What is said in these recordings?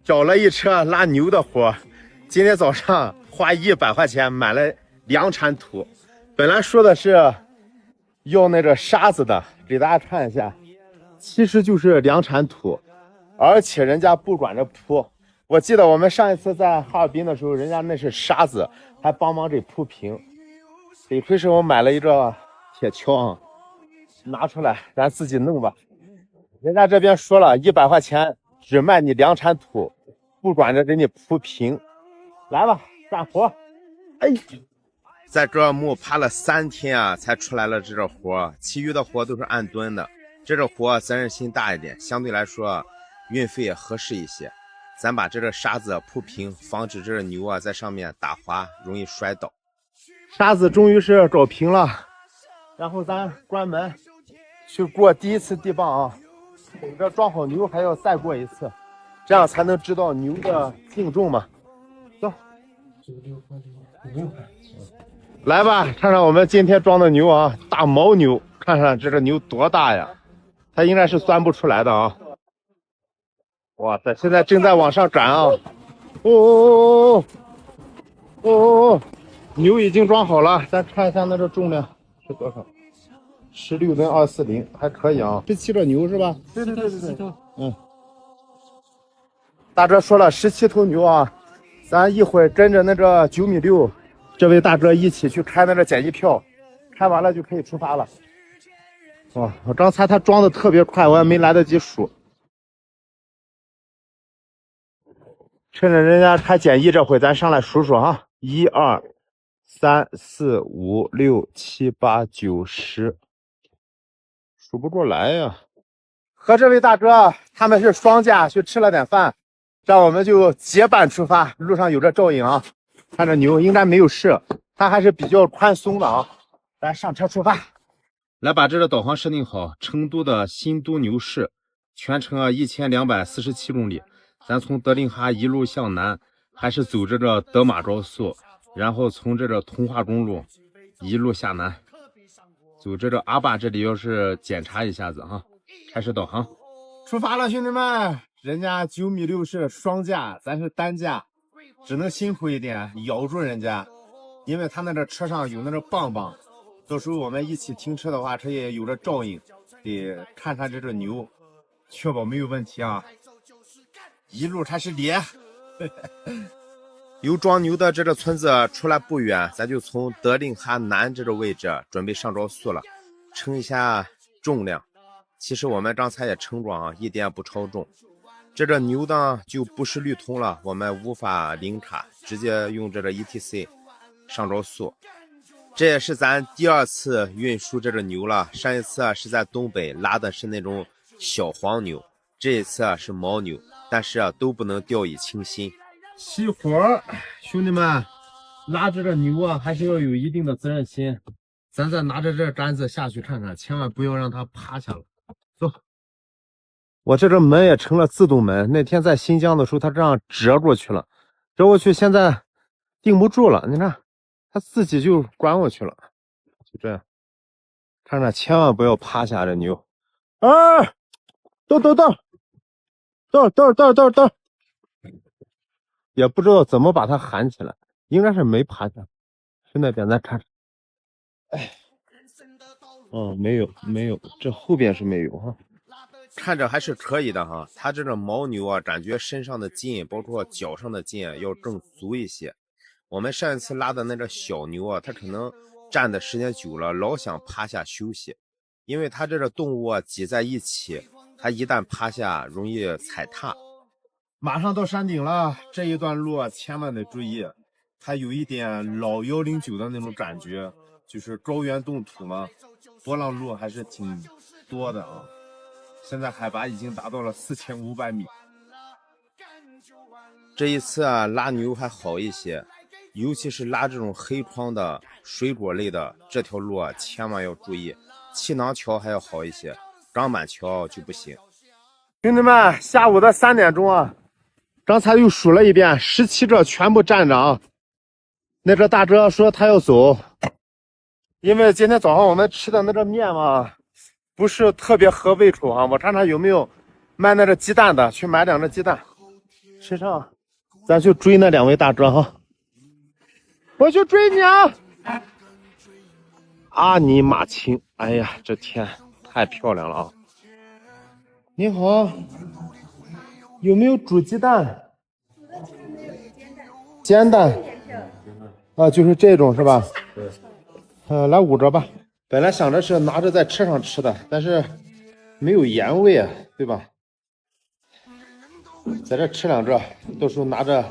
找了一车拉牛的活，今天早上花100块钱买了2铲土，本来说的是要那个沙子的，给大家看一下，其实就是2铲土，而且人家不管着铺。我记得我们上一次在哈尔滨的时候，人家那是沙子，还帮忙给铺平。得亏是我买了一个铁锹啊，拿出来咱自己弄吧。人家这边说了，100块钱只卖你2铲土，不管着给你铺平。来吧，干活！哎，在这木趴了3天啊，才出来了这个活，其余的活都是按吨的。这个活责任心大一点，相对来说运费也合适一些。咱把这个沙子铺平，防止这个牛啊在上面打滑，容易摔倒。沙子终于是搞平了，然后咱关门去过第1次地磅啊。等着装好牛还要再过1次，这样才能知道牛的净重嘛。走，来吧，看看我们今天装的牛啊，大牦牛，看看这个牛多大呀？它应该是钻不出来的啊。哇塞，现在正在往上赶啊！哦，牛已经装好了，咱看一下那个重量是多少？16吨240，还可以啊。17个牛是吧？对。大哥说了17头牛啊，咱一会儿跟着那个9.6米这位大哥一起去开那个检疫票，开完了就可以出发了。哇，我刚才他装的特别快，我也没来得及数。趁着人家开检疫这会，咱上来数数哈，1、2、3、4、5、6、7、8、9、10，数不过来呀。和这位大哥他们是双驾去吃了点饭，这样我们就结伴出发。路上有这照应啊，看着牛应该没有事，它还是比较宽松的啊。咱上车出发，来把这个导航设定好，成都的新都牛市，全程1247公里。咱从德令哈一路向南，还是走这个德马高速，然后从这个通化公路一路下南，走这个阿坝这里要是检查一下子哈。开始导航，出发了，兄弟们！人家9.6米是双架，咱是单架，只能辛苦一点，咬住人家，因为他那个车上有那个棒棒，到时候我们一起停车的话，这也有着照应，得看看这个牛，确保没有问题啊。一路开始连。由装牛的这个村子出来不远，咱就从德令哈南这个位置准备上高速了，称一下重量。其实我们刚才也称过啊，一点也不超重。这个牛呢就不是绿通了，我们无法领卡，直接用这个 ETC 上高速。这也是咱第2次运输这个牛了，上一次是在东北拉的是那种小黄牛，这一次是牦牛，但是都不能掉以轻心。熄火，兄弟们，拉这个牛啊还是要有一定的责任心。咱再拿着这杆子下去看看，千万不要让它趴下了。走，我这个门也成了自动门。那天在新疆的时候，它这样折过去了，折过去现在定不住了。你看，它自己就关过去了，就这样。看着千万不要趴下，这牛。等，也不知道怎么把它喊起来，应该是没趴下。去那边咱看看。没有，这后边是没有哈。看着还是可以的哈，它这个牦牛啊，感觉身上的劲，包括脚上的劲要更足一些。我们上一次拉的那个小牛啊，它可能站的时间久了，老想趴下休息，因为它这个动物啊挤在一起，它一旦趴下容易踩踏。马上到山顶了，这一段路啊千万得注意，它有一点老109的那种感觉，就是高原冻土嘛，波浪路还是挺多的啊。现在海拔已经达到了4500米。这一次啊拉牛还好一些，尤其是拉这种黑框的水果类的这条路啊千万要注意，气囊桥还要好一些，钢板桥就不行。兄弟们，下午的3点钟啊，刚才又数了一遍，17个全部站着啊。那个大哥说他要走，因为今天早上我们吃的那个面嘛不是特别合胃口啊。我看看有没有卖那个鸡蛋的，去买2个鸡蛋。车上，咱去追那2位大哥哈。我去追你啊！阿尼玛卿，哎呀，这天太漂亮了啊！你好，有没有煮鸡蛋？煎蛋啊，就是这种是吧？对。来5折吧。本来想着是拿着在车上吃的，但是没有盐味啊，对吧？在这吃2折，到时候拿着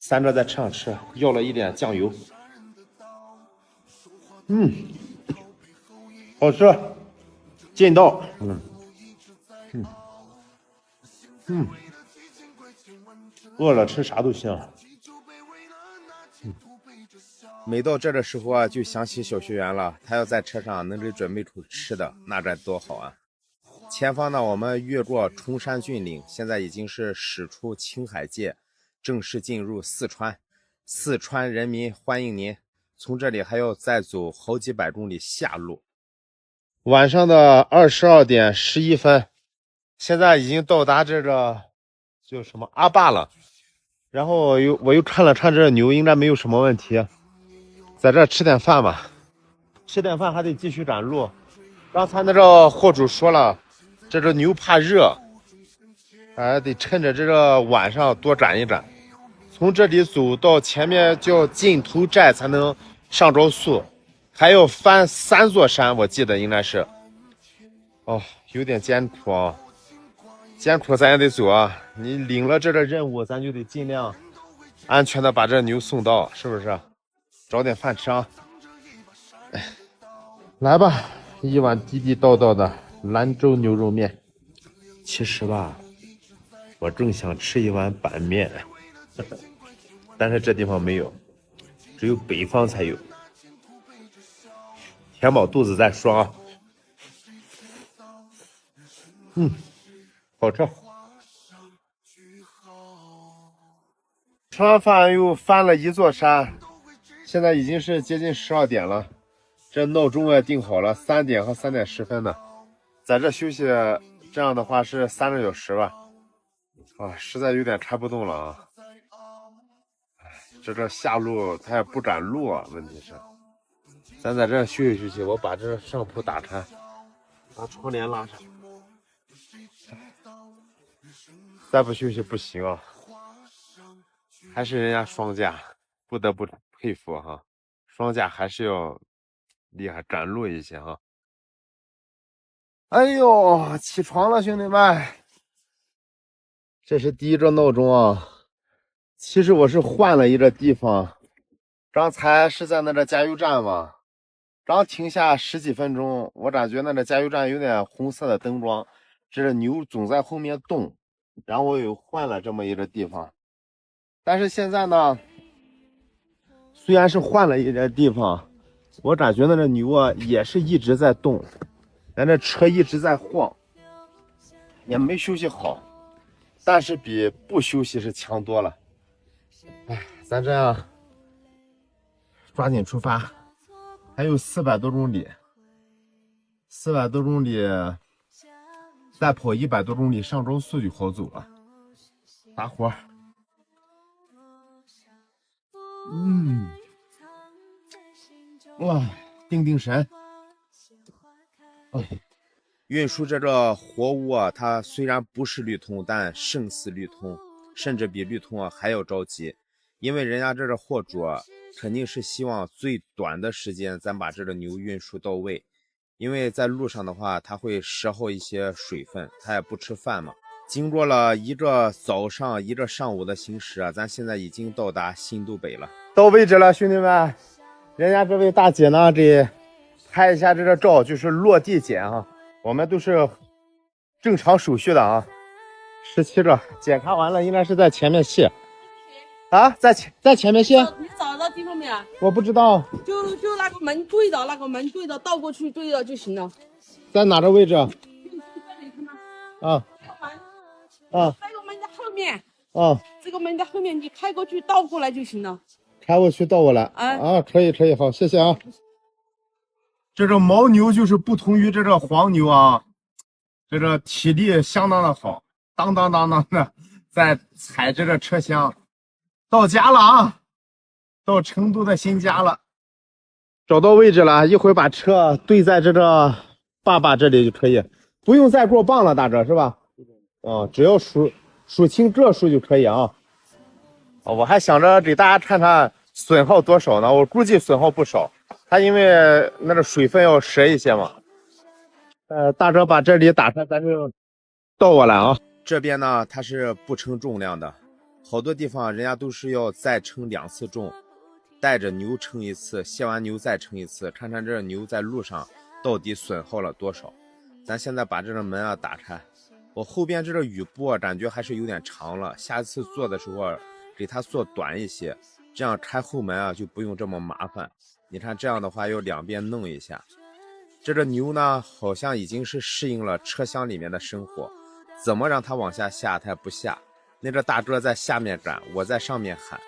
3折在车上吃。要了一点酱油，好吃，劲道，饿了吃啥都行。每到这个时候啊，就想起小学员了。他要在车上能给准备出吃的，那该多好啊！前方呢，我们越过崇山峻岭，现在已经是驶出青海界，正式进入四川。四川人民欢迎您！从这里还要再走好几百公里下路。晚上的22点11分，现在已经到达这个叫什么阿坝了。然后我又看了看这牛，应该没有什么问题。在这吃点饭吧，吃点饭还得继续赶路。刚才那个货主说了，这个牛怕热，得趁着这个晚上多赶一赶。从这里走到前面叫尽头寨才能上着速，还要翻3座山，我记得应该是。哦，有点艰苦啊，艰苦咱也得走啊。你领了这个任务，咱就得尽量安全的把这牛送到，是不是？找点饭吃啊！来吧，一碗地地道道的兰州牛肉面。其实吧，我正想吃一碗板面，但是这地方没有，只有北方才有。填饱肚子再说啊。好吃。吃完饭又翻了1座山，现在已经是接近12点了。这闹钟也定好了，3点和3点10分的，在这休息，这样的话是3个小时吧。实在有点开不动了啊。这下路他也不敢录啊，问题是，咱在这休息休息。我把这上铺打开，把窗帘拉上。再不休息不行啊。还是人家双驾，不得不佩服哈，双驾还是要厉害，赶路一些哈。哎呦，起床了，兄弟们！这是第1个闹钟啊。其实我是换了一个地方，刚才是在那个加油站嘛，刚停下10几分钟，我感觉那个加油站有点红色的灯光，这牛总在后面动，然后我又换了这么一个地方。但是现在呢，虽然是换了一个地方，我感觉那个牛啊也是一直在动，咱这车一直在晃，也没休息好，但是比不休息是强多了。咱这样抓紧出发，还有400多公里，400多公里，再跑100多公里上高速就好走了。打火。哇，定神。运输这个活物啊，它虽然不是绿通，但胜似绿通，甚至比绿通啊还要着急。因为人家这个货主啊，肯定是希望最短的时间咱把这个牛运输到位。因为在路上的话，它会消耗一些水分，它也不吃饭嘛。经过了一个早上一个上午的行驶啊，咱现在已经到达新都北了。到位置了，兄弟们！人家这位大姐呢，给拍一下这个照，就是落地检啊。我们都是正常手续的啊。17个检查完了，应该是在前面卸。啊，在前面卸。你找到地方没有？我不知道。就那个门对的，倒过去对的就行了。在哪个位置？就这里看吗？这个门的后面。这个门的后面，你开过去倒过来就行了。开过去倒过来。可以，好，谢谢啊。这个牦牛就是不同于这个黄牛啊，这个体力相当的好，当当的在踩着这车厢，到家了啊，到成都的新家了，找到位置了，一会儿把车对在这个爸爸这里就可以，不用再过磅了，大哥是吧？只要数清个数就可以啊。我还想着给大家看看损耗多少呢，我估计损耗不少，它因为那个水分要涉一些嘛。大哥把这里打开，咱就到我了啊。这边呢，它是不称重量的，好多地方人家都是要再称2次重，带着牛称一次，卸完牛再称一次，看看这牛在路上到底损耗了多少。咱现在把这个门打开，我后边这个雨布感觉还是有点长了，下次做的时候给它做短一些，这样开后门就不用这么麻烦。你看这样的话要两边弄一下。这个牛呢好像已经是适应了车厢里面的生活，怎么让它往下下它也不下。那个大哥在下面赶，我在上面喊，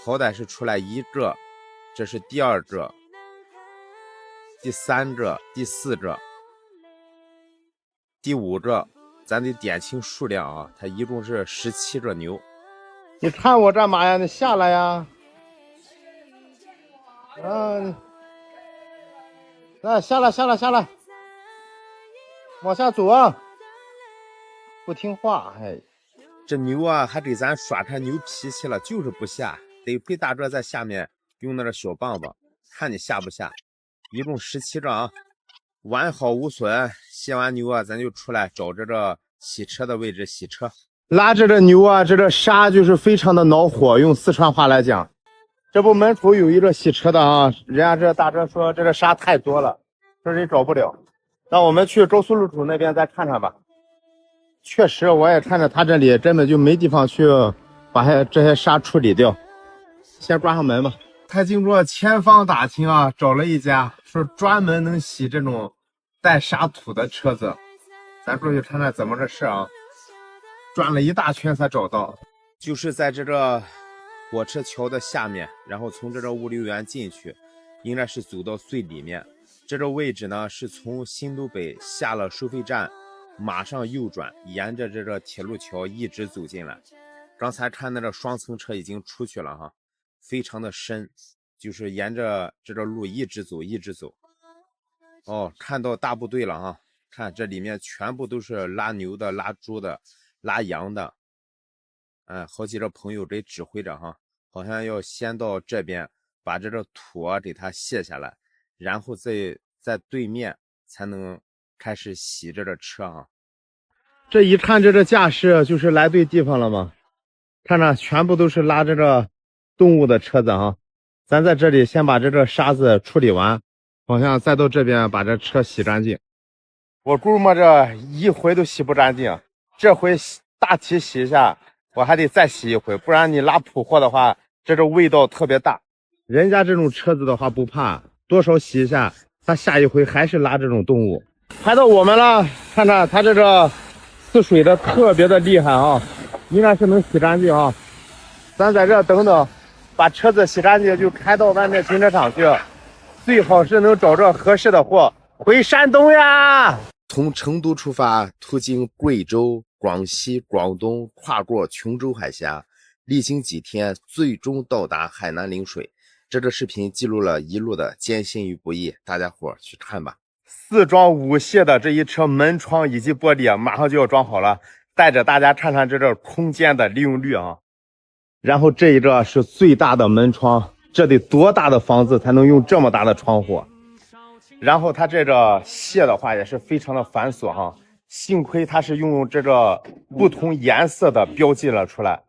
好歹是出来一个，这是第2个，第3个，第4个，第5个，咱得点清数量啊，它一共是17个牛。你看我干嘛呀？你下来呀！来，下来，往下走啊！不听话，这牛还给咱耍开牛脾气了，就是不下，得亏大哥在下面用那个小棒棒，看你下不下。一共17个啊，完好无损。卸完牛咱就出来找这个洗车的位置洗车。拉着这牛这个刹就是非常的恼火，用四川话来讲。这不门口有一个洗车的人家这大哥说这个刹太多了，这里找不了。那我们去高速路口那边再看看吧。确实我也看着他这里根本就没地方去把这些刹处理掉。先关上门吧。他经过前方打听找了一家说专门能洗这种带沙土的车子，咱过去看看怎么个事转了一大圈才找到，就是在这个火车桥的下面，然后从这个物流园进去，应该是走到最里面。这个位置呢是从新都北下了收费站，马上右转，沿着这个铁路桥一直走进来。刚才看那个双层车已经出去了非常的深，就是沿着这个路一直走。看到大部队了看这里面全部都是拉牛的、拉猪的、拉羊的。好几个朋友给指挥着好像要先到这边把这个土给它卸下来，然后在对面才能开始洗这个车这一看这个架势就是来对地方了嘛，看着全部都是拉这个动物的车子咱在这里先把这个沙子处理完，好像再到这边把这车洗干净。我估摸着一回都洗不干净，这回大体洗一下我还得再洗一回，不然你拉普货的话这个味道特别大。人家这种车子的话不怕，多少洗一下他下一回还是拉这种动物。排到我们了，看看他这个呲水的特别的厉害应该是能洗干净咱在这等等，把车子洗干净就开到外面停车场去，最好是能找着合适的货回山东呀。从成都出发，途经贵州、广西、广东，跨过琼州海峡，历经几天，最终到达海南陵水。这个视频记录了一路的艰辛与不易，大家伙去看吧。4装5卸的这一车门窗以及玻璃马上就要装好了，带着大家看看这个空间的利用率然后这一个是最大的门窗，这得多大的房子才能用这么大的窗户？然后它这个卸的话也是非常的繁琐幸亏它是用这个不同颜色的标记了出来，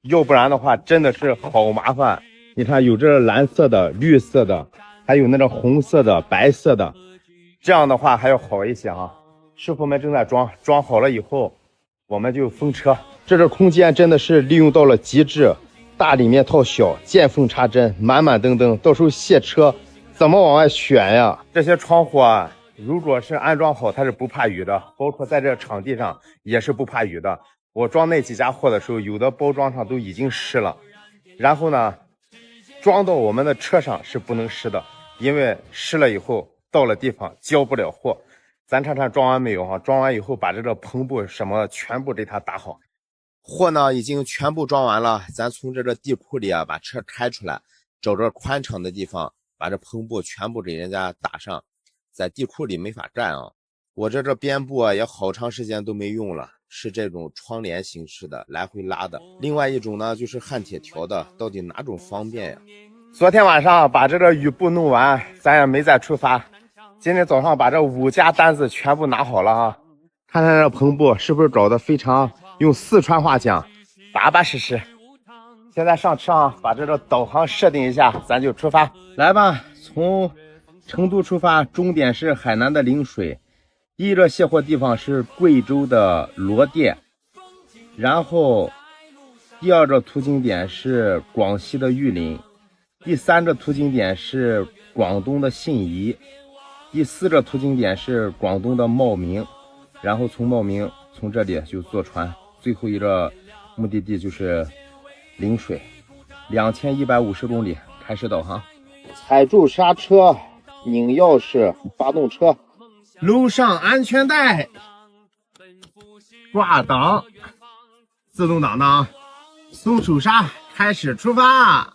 要不然的话真的是好麻烦。你看有这个蓝色的、绿色的，还有那个红色的、白色的，这样的话还要好一些师傅们正在装好了以后我们就封车。这个空间真的是利用到了极致，大里面套小，见缝插针，满满登登，到时候卸车怎么往外选呀？这些窗户如果是安装好它是不怕雨的，包括在这场地上也是不怕雨的。我装那几家货的时候，有的包装上都已经湿了，然后呢装到我们的车上是不能湿的，因为湿了以后到了地方交不了货。咱看看装完没有装完以后把这个篷布什么全部给它打好。货呢已经全部装完了，咱从这个地库里啊把车开出来，找着宽敞的地方，把这篷布全部给人家打上。在地库里没法站啊，我这边布啊也好长时间都没用了，是这种窗帘形式的，来回拉的。另外一种呢就是焊铁条的，到底哪种方便呀？昨天晚上把这个雨布弄完，咱也没再出发。今天早上把这5家单子全部拿好了啊，看看这篷布是不是找的非常，用四川话讲巴巴适适。现在上车啊，把这个导航设定一下，咱就出发。来吧，从成都出发，终点是海南的陵水，第一个卸货地方是贵州的罗店，然后第二个途经点是广西的玉林，第3个途经点是广东的信宜，第4个途经点是广东的茂名，然后从茂名从这里就坐船，最后一个目的地就是陵水，2150公里，开始导航。踩住刹车，拧钥匙，发动车，路上安全带，挂档，自动挡呢，松手刹，开始出发。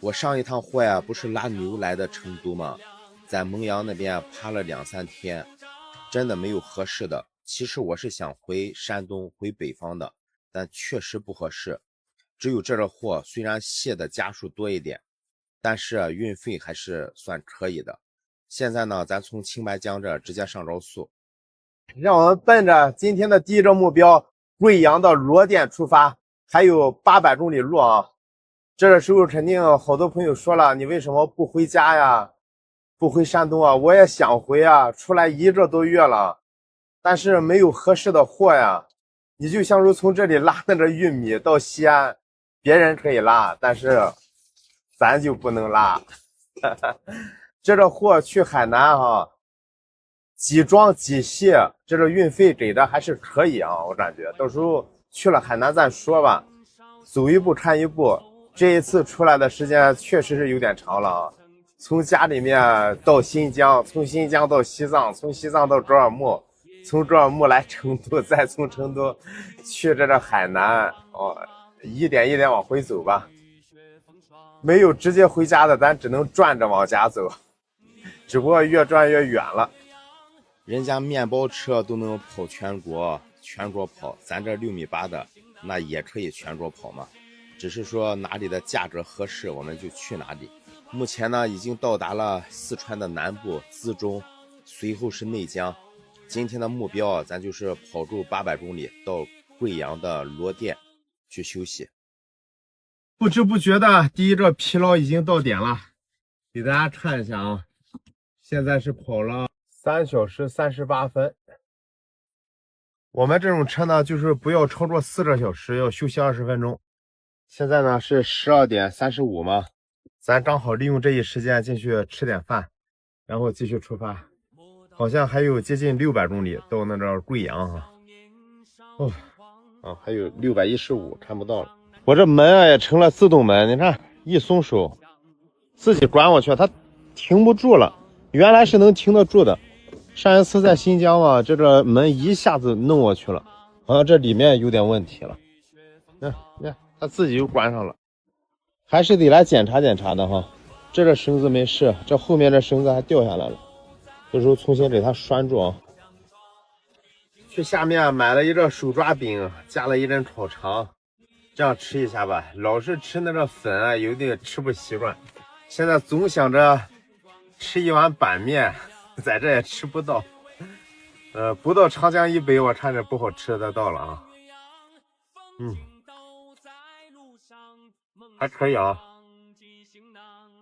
我上一趟货呀，不是拉牛来的成都吗？在蒙阳那边趴了2、3天，真的没有合适的。其实我是想回山东、回北方的，但确实不合适。只有这个货虽然卸的家数多一点，但是运费还是算可以的。现在呢，咱从青白江这直接上高速，让我们奔着今天的第一个目标贵阳的罗店出发，还有800公里路啊。这个时候肯定好多朋友说了，你为什么不回家呀？不回山东啊？我也想回啊，出来1个多月了，但是没有合适的货呀。你就像是从这里拉那个玉米到西安，别人可以拉，但是咱就不能拉。这个货去海南哈，几装几卸，这个运费给的还是可以啊，我感觉到时候去了海南再说吧，走一步看一步。这一次出来的时间确实是有点长了啊，从家里面到新疆，从新疆到西藏，从西藏到卓尔木，从卓尔木来成都，再从成都去这个海南哦，一点一点往回走吧。没有直接回家的，咱只能转着往家走，只不过越转越远了。人家面包车都能跑全国跑，咱这6.8米的那也可以全国跑嘛，只是说哪里的价格合适我们就去哪里。目前呢已经到达了四川的南部资中，随后是内江。今天的目标咱就是跑够800公里到贵阳的罗店去休息。不知不觉的第一个疲劳已经到点了，给大家看一下啊，现在是跑了3小时38分。我们这种车呢，就是不要超过4个小时，要休息20分钟。现在呢是12点35嘛，咱正好利用这一时间进去吃点饭，然后继续出发。好像还有接近600公里到那个贵阳哈。还有615，看不到了。我这门啊也成了自动门，你看一松手，自己关过去，它停不住了。原来是能停得住的。上一次在新疆嘛，这个门一下子弄过去了，好像这里面有点问题了。看，它自己又关上了，还是得来检查检查的哈。这个绳子没事，这后面的绳子还掉下来了，到时候重新给它拴住啊。去下面买了一个手抓饼，加了一根烤肠，这样吃一下吧。老是吃那个粉啊，有点吃不习惯。现在总想着吃一碗板面，在这也吃不到。不到长江以北，我看着不好吃得到了啊。还可以啊，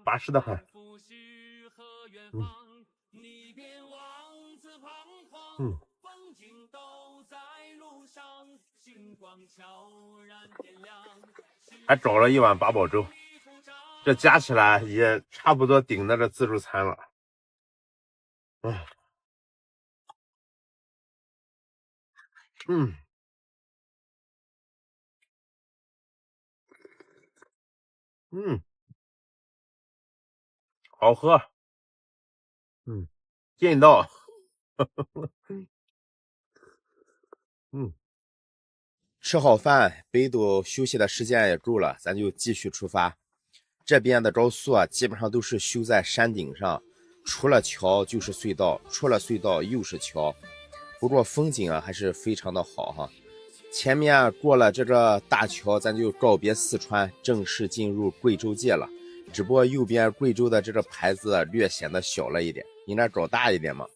巴适的很。还找了一碗八宝粥，这加起来也差不多顶那个自助餐了。好喝，劲道。吃好饭，北斗休息的时间也够了，咱就继续出发。这边的招宿啊，基本上都是修在山顶上，除了桥就是隧道，出了隧道又是桥。不过风景啊还是非常的好哈。前面过了这个大桥，咱就告别四川，正式进入贵州界了。只不过右边贵州的这个牌子略显得小了一点，应该找大一点嘛。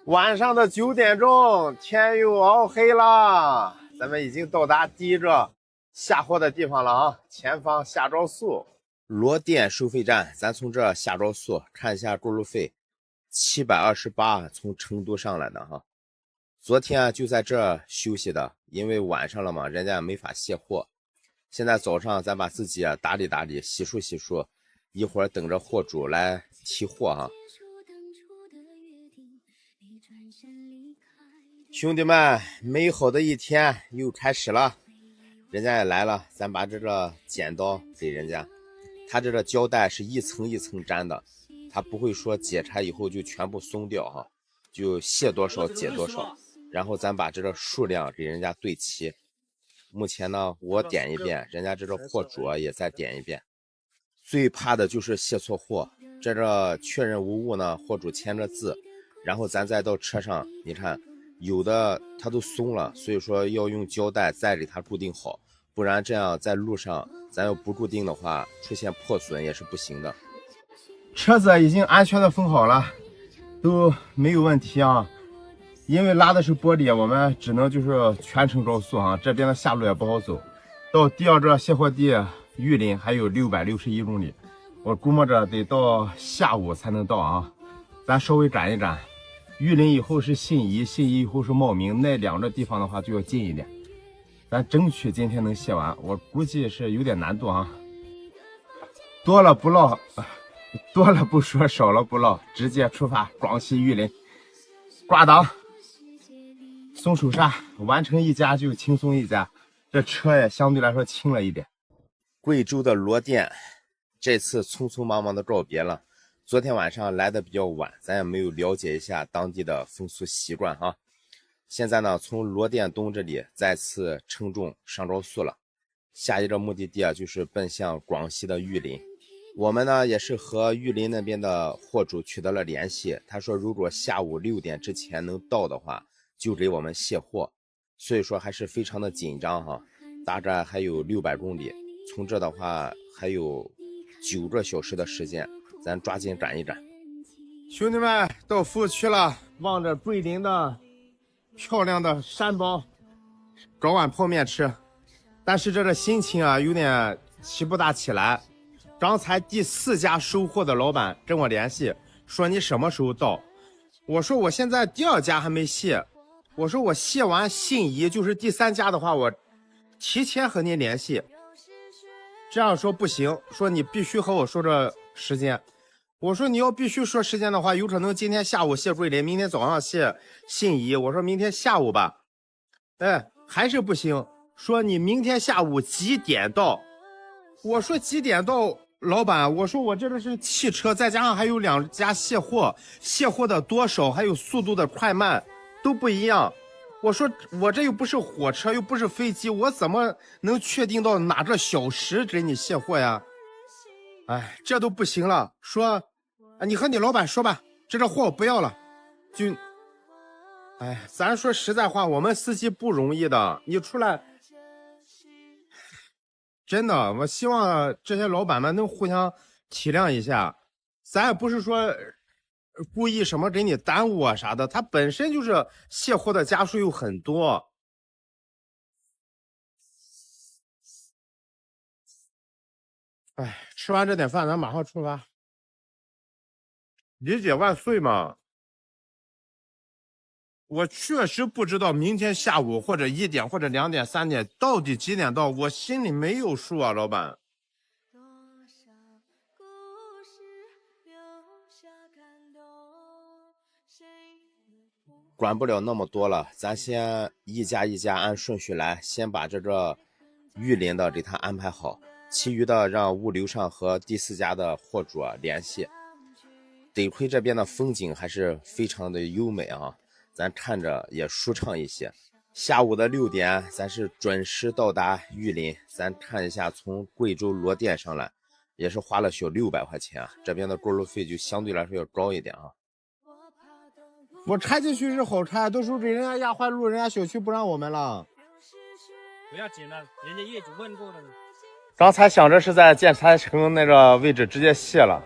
晚上的9点钟，天又熬黑了，咱们已经到达第一个下货的地方了啊！前方下招宿罗店收费站，咱从这下招宿，看一下过路费，728，从成都上来的哈。昨天就在这休息的，因为晚上了嘛，人家没法卸货。现在早上咱把自己打理打理，洗漱洗漱，一会儿等着货主来提货哈。兄弟们，美好的一天又开始了，人家也来了，咱把这个剪刀给人家，他这个胶带是一层一层粘的，他不会说解开以后就全部松掉哈，就卸多少解多少，然后咱把这个数量给人家对齐。目前呢，我点一遍，人家这个货主也再点一遍。最怕的就是卸错货，这个确认无误呢，货主签着字，然后咱再到车上，你看有的它都松了，所以说要用胶带再给它固定好，不然这样在路上咱要不固定的话，出现破损也是不行的。车子已经安全的封好了，都没有问题啊。因为拉的是玻璃，我们只能就是全程招速啊，这边的下路也不好走。到第二个卸货地玉林还有661公里，我估摸着得到下午才能到啊，咱稍微赶一赶。玉林以后是信宜，信宜以后是茂名，那两个地方的话就要近一点。咱争取今天能卸完，我估计是有点难度啊。多了不唠，多了不说，少了不唠，直接出发广西玉林，挂档。松手刹，完成一家就轻松一家，这车也相对来说轻了一点。贵州的罗店，这次匆匆忙忙的告别了。昨天晚上来的比较晚，咱也没有了解一下当地的风俗习惯哈。现在呢，从罗店东这里再次称重上招宿了。下一个目的地啊，就是奔向广西的玉林。我们呢也是和玉林那边的货主取得了联系，他说如果下午6点之前能到的话，就给我们卸货，所以说还是非常的紧张哈，大概还有600公里，从这的话还有9个小时的时间，咱抓紧赶一赶。兄弟们，到服务区了，望着桂林的漂亮的山包，搞碗泡面吃。但是这个心情啊，有点起不大起来。刚才第4家收货的老板跟我联系，说你什么时候到？我说我现在第2家还没卸。我说我卸完信宜，就是第3家的话，我提前和您联系。这样说不行，说你必须和我说这时间。我说你要必须说时间的话，有可能今天下午卸桂林，明天早上卸信宜。我说明天下午吧，哎，还是不行。说你明天下午几点到？我说几点到？老板，我说我这个是汽车，再加上还有2家卸货，卸货的多少还有速度的快慢都不一样。我说我这又不是火车，又不是飞机，我怎么能确定到哪个小时给你卸货呀？哎，这都不行了。说，你和你老板说吧，这个货我不要了。就，哎，咱说实在话，我们司机不容易的，你出来。真的，我希望这些老板们能互相体谅一下，咱也不是说故意什么给你耽误啊啥的，他本身就是卸货的家数有很多。哎，吃完这点饭，咱马上出发。理解万岁嘛！我确实不知道明天下午或者1点或者2点3点到底几点到，我心里没有数啊，老板。管不了那么多了，咱先一家一家按顺序来，先把这个玉林的给他安排好，其余的让物流上和第4家的货主联系。得亏这边的风景还是非常的优美啊，咱看着也舒畅一些。下午的6点，咱是准时到达玉林。咱看一下，从贵州罗店上来，也是花了小600块钱啊。这边的过路费就相对来说要高一点啊。我拆进去是好拆，都是给人家压坏路，人家小区不让我们了。不要紧了，人家业主问过了。刚才想着是在建材城那个位置直接卸了，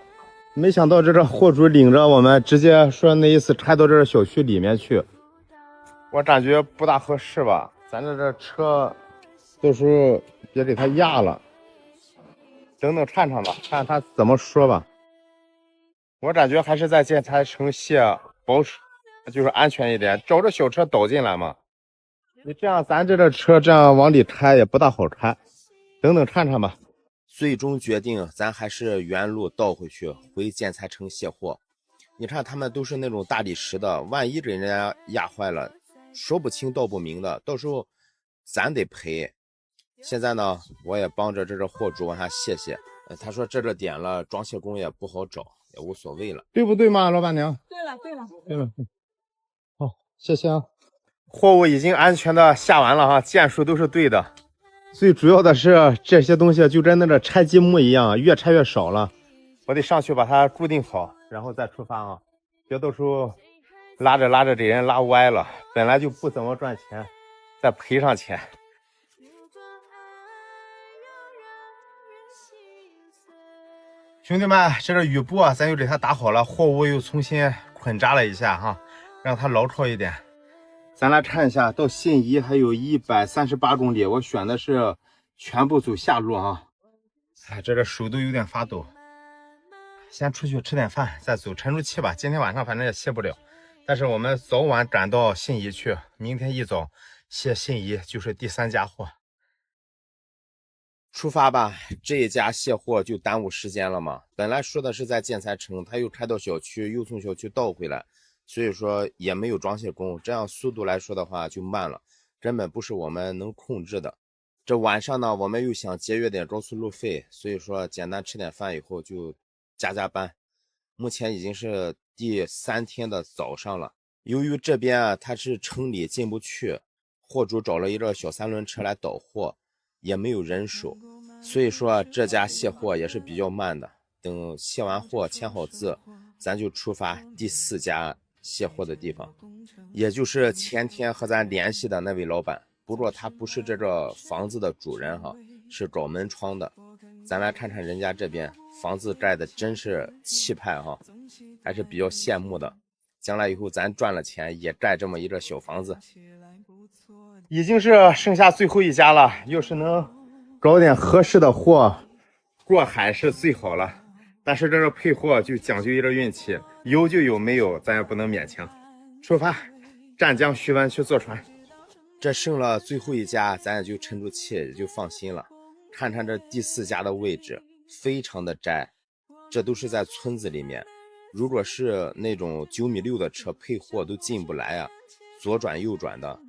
没想到这货主领着我们直接说那意思拆到这小区里面去。我感觉不大合适吧，咱这车到时候别给他压了，等等看看吧，看他怎么说吧。我感觉还是在建材城卸保守，就是安全一点，找着小车倒进来嘛。你这样咱这车这样往里开也不大好开，等等看看吧。最终决定咱还是原路倒回去，回建材城卸货。你看他们都是那种大理石的，万一给人家压坏了，说不清道不明的，到时候咱得赔。现在呢，我也帮着这货主往下卸卸。他说这点了，装卸工也不好找，也无所谓了，对不对嘛，老板娘？对了。好，谢谢啊。货物已经安全的下完了哈，件数都是对的。最主要的是这些东西就跟那个拆积木一样，越拆越少了。我得上去把它固定好，然后再出发啊，别到时候拉着给人拉歪了。本来就不怎么赚钱，再赔上钱。兄弟们，这个雨布啊，咱又给它打好了，货物又重新捆扎了一下哈，让它牢靠一点。咱来看一下，到信宜还有138公里，我选的是全部走下路啊。这个手都有点发抖。先出去吃点饭，再走，沉住气吧。今天晚上反正也卸不了，但是我们早晚赶到信宜去，明天一早卸信宜就是第3家货。出发吧，这一家卸货就耽误时间了嘛。本来说的是在建材城，他又开到小区，又从小区倒回来，所以说也没有装卸工，这样速度来说的话就慢了，根本不是我们能控制的。这晚上呢，我们又想节约点高速路费，所以说简单吃点饭以后就加班。目前已经是第3天的早上了。由于这边啊，它是城里进不去，货主找了一个小3轮车来倒货，也没有人手，所以说这家卸货也是比较慢的。等卸完货签好字，咱就出发第4家卸货的地方，也就是前天和咱联系的那位老板。不过他不是这个房子的主人哈，是搞门窗的。咱来看看人家这边房子盖的真是气派哈，还是比较羡慕的。将来以后咱赚了钱也盖这么一个小房子。已经是剩下最后一家了，要是能找点合适的货过海是最好了。但是这个配货就讲究一个运气，有就有，没有咱也不能勉强。出发，湛江徐闻去坐船。这剩了最后一家，咱也就沉住气，也就放心了。看看这第4家的位置非常的窄，这都是在村子里面，如果是那种9.6米的车配货都进不来啊，左转右转的。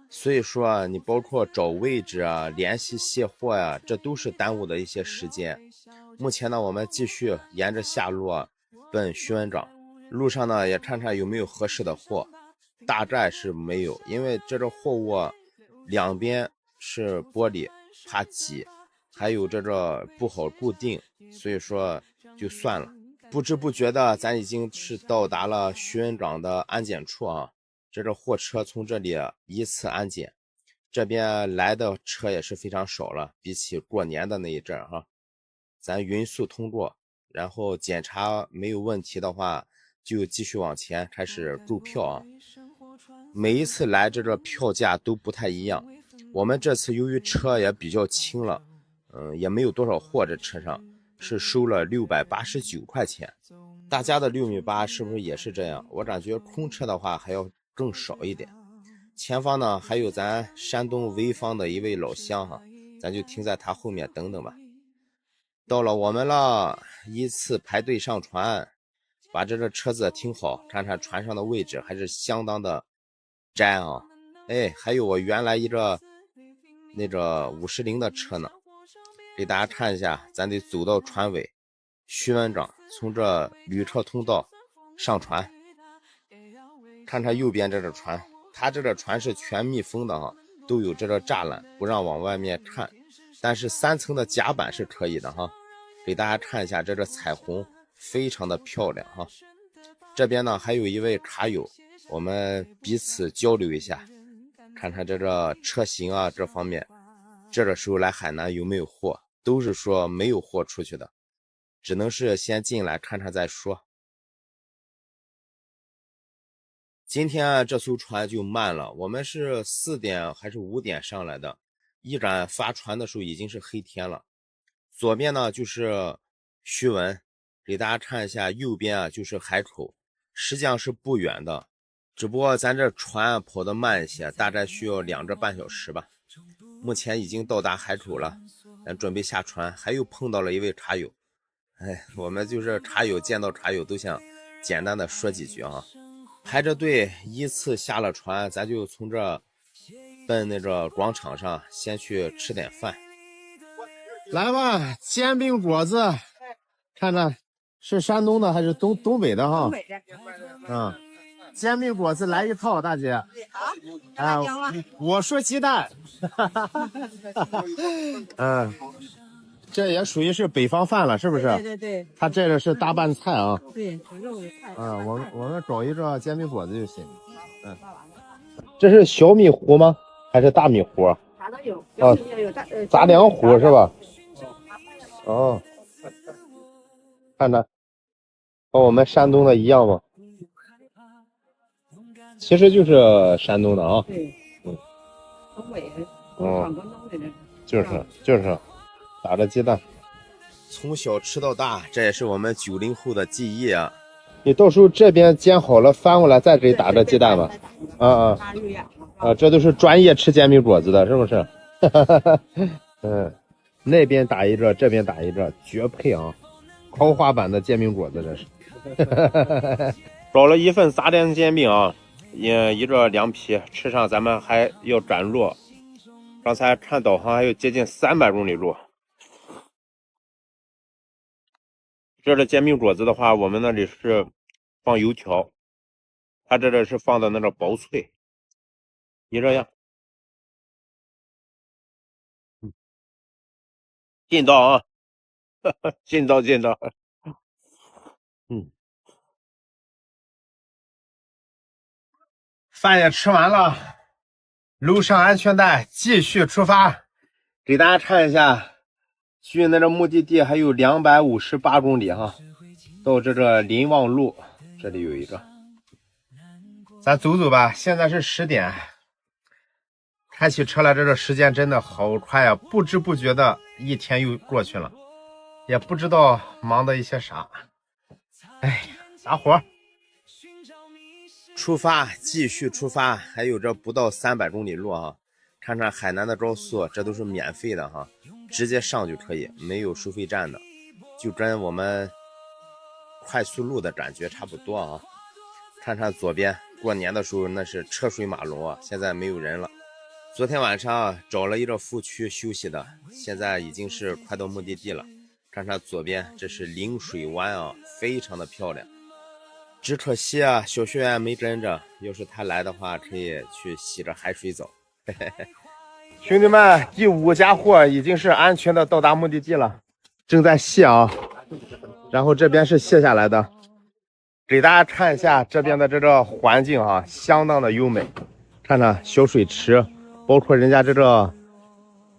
所以说你包括找位置啊，联系卸货呀，这都是耽误的一些时间。目前呢，我们继续沿着下路啊奔徐闻长，路上呢也看看有没有合适的货。大概是没有，因为这个货物两边是玻璃，怕挤，还有这个不好固定，所以说就算了。不知不觉的，咱已经是到达了徐闻长的安检处啊。这个货车从这里依次安检，这边来的车也是非常少了，比起过年的那一阵哈，咱匀速通过，然后检查没有问题的话，就继续往前开始购票啊。每一次来这个票价都不太一样，我们这次由于车也比较轻了，也没有多少货，这车上是收了689块钱。大家的6.8米是不是也是这样？我感觉空车的话还要更少一点。前方呢还有咱山东潍坊的一位老乡哈，咱就停在他后面等等吧。到了我们了，依次排队上船，把这个车子停好，看看船上的位置还是相当的窄啊。哎，还有我原来一个那个510的车呢，给大家看一下，咱得走到船尾，徐闻长从这旅客通道上船，看看右边这个船，它这个船是全密封的哈，都有这个栅栏，不让往外面看，但是3层的甲板是可以的哈。给大家看一下这个彩虹，非常的漂亮哈。这边呢还有一位卡友，我们彼此交流一下，看看这个车型啊这方面，这个时候来海南有没有货，都是说没有货出去的，只能是先进来看看再说。今天啊这艘船就慢了，我们是4点还是5点上来的，一赶发船的时候已经是黑天了。左边呢就是徐闻，给大家看一下，右边啊就是海口，实际上是不远的，只不过咱这船跑得慢一些，大概需要2个半小时吧。目前已经到达海口了，准备下船，还又碰到了一位茶友。我们就是茶友，见到茶友都想简单的说几句啊。排着队依次下了船，咱就从这奔那个广场上先去吃点饭。来吧，煎饼果子，看着是山东的还是东北的哈？东北的。煎饼果子来一套，大姐。好，我说鸡蛋。这也属于是北方饭了，是不是？对。它这个是大拌菜啊。对，肉的菜。我们找一个煎饼果子就行。这是小米糊吗？还是大米糊？啥都有。杂粮糊是吧？哦，看着和我们山东的一样吗？其实就是山东的啊。对，东北的，广东的。就是打着鸡蛋，从小吃到大，这也是我们90后的记忆啊。你到时候这边煎好了翻过来再给打着鸡蛋吧。这都是专业吃煎饼果子的，是不是？那边打一个，这边打一个，绝配啊！豪华版的煎饼果子，这是。找了一份杂粮煎饼啊，一个凉皮，吃上咱们还要转路。刚才看导航还有接近300公里路。这个煎饼果子的话，我们那里是放油条，它这个是放的那个薄脆，你这样。劲道啊，劲道。饭也吃完了，路上安全带，继续出发。给大家看一下，距那个目的地还有258公里哈，到这个林旺路，这里有一个，咱走走吧。现在是10点，开起车来这个时间真的好快呀，不知不觉的一天又过去了，也不知道忙的一些啥。哎呀，打火！出发，继续出发，还有这不到300公里路啊！看看海南的高速，这都是免费的哈，直接上就可以，没有收费站的，就跟我们快速路的感觉差不多啊。看看左边，过年的时候那是车水马龙啊，现在没有人了。昨天晚上找了一个副区休息的，现在已经是快到目的地了。看看左边，这是灵水湾啊，非常的漂亮。只可惜啊，小学员没跟着，要是他来的话，可以去洗个海水澡。兄弟们，第5家货已经是安全的到达目的地了，正在卸啊。然后这边是卸下来的，给大家看一下这边的这个环境啊，相当的优美。看看小水池，包括人家这个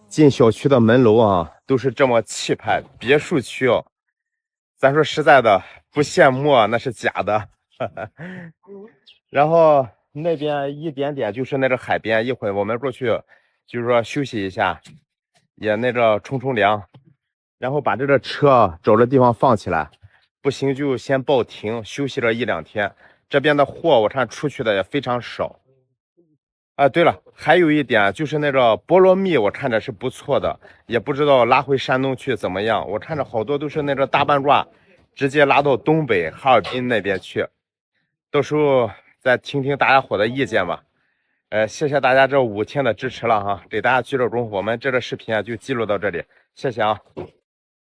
进小区的门楼啊，都是这么气派。别墅区哦，咱说实在的，不羡慕啊，那是假的。然后那边一点点就是那个海边，一会儿我们过去就是说休息一下，也那个冲凉，然后把这个车找个地方放起来，不行就先报停休息了1、2天。这边的货我看出去的也非常少。对了，还有一点就是那个菠萝蜜，我看着是不错的，也不知道拉回山东去怎么样。我看着好多都是那个大半挂，直接拉到东北哈尔滨那边去。到时候再听听大家伙的意见吧。谢谢大家这5天的支持了哈，给大家鞠个躬。我们这个视频啊就记录到这里，谢谢啊。